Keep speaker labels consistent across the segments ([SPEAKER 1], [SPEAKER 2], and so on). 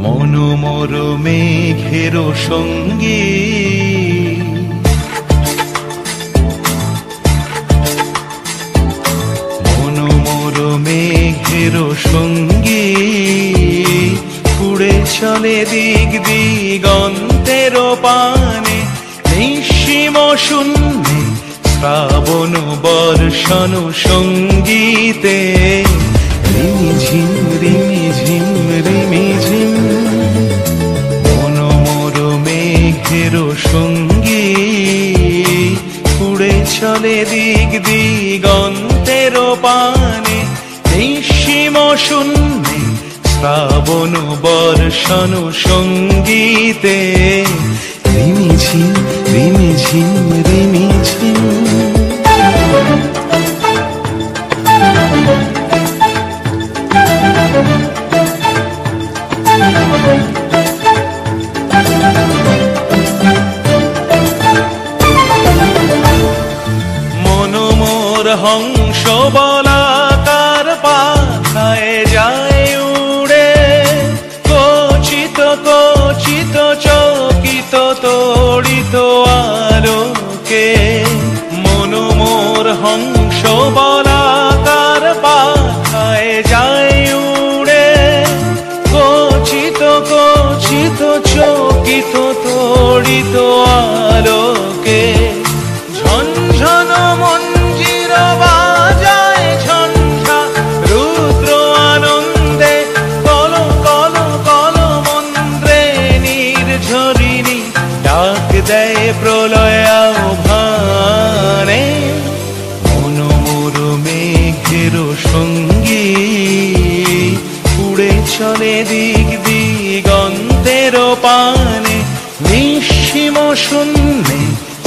[SPEAKER 1] মনোমর মেঘের সঙ্গী মনোমর মেঘের সঙ্গী উড়ে চলে দিক দিগন্তের পানে নিঃসীম শূন্যে শ্রাবণ বর্ষণ সঙ্গীতে রিমিঝিম রিমিঝিম রিমিঝিম মনোমর মেঘের সঙ্গী উড়ে চলে দিক দিগন্তের পানে নিঃসীম শূন্যে শ্রাবণ বর্ষণ সঙ্গীতে রিমিঝিম রিমিঝিম রিমিঝিম মনোমর হংস বলাকার পাখায় যায় উড়ে কচিত কচিত চকিত তড়িত আলোকে মনোমর হংস বলাকার পাখায় যায় উড়ে কচিত কচিত চকিত তড়িত আলোকে ঝনঝন মঞ্জির বাজায় ঝঞ্ঝা রুদ্র আনন্দে কল কল কল মন্ত্রে নির্ঝরিণী ডাক দেয় প্রলয় আহ্বানে মনোমর মেঘের সঙ্গী উড়ে চলে দিক দিগন্তের পানে নিঃসীম শূন্যে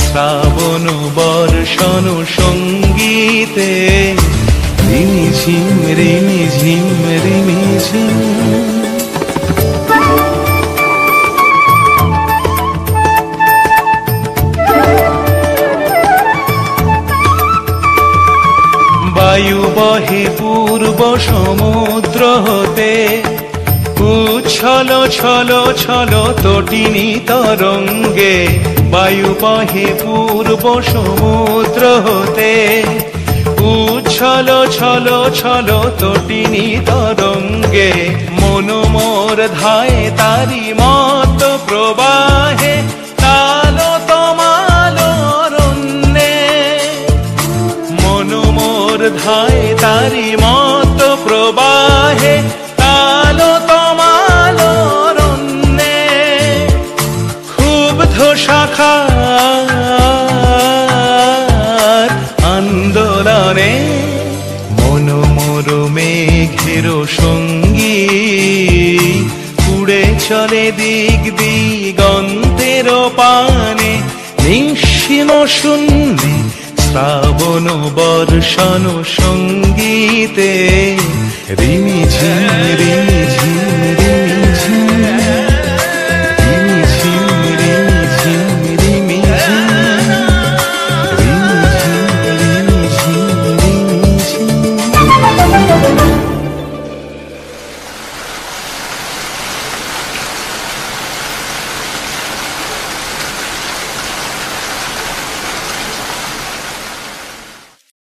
[SPEAKER 1] শ্রাবণ বর্ষণ সঙ্গীতে রিমিঝিম রিমিঝিম রিমিঝিম বায়ু বহে পূর্ব সমুদ্র হতে উচ্ছল ছল ছল তটিনী তরঙ্গে বায়ু বহে পূর্ব সমুদ্র হতে উচ্ছল ছল ছল তটিনী তরঙ্গে মনোমর ধায় তারি মত প্রবাহে তালো তমালো রণ্যে মনোমর ধায় তারি মত প্রবাহে তালো তমালো রণ্যে ক্ষুব্ধ শাখার আন্দোলনে মনোমর মেঘের সঙ্গী উড়ে চলে দিক দিগন্তের পানে নিঃসীম শূন্যে শ্রাবণ বর্ষণ সঙ্গীতে রিমিঝিম রিমিঝিম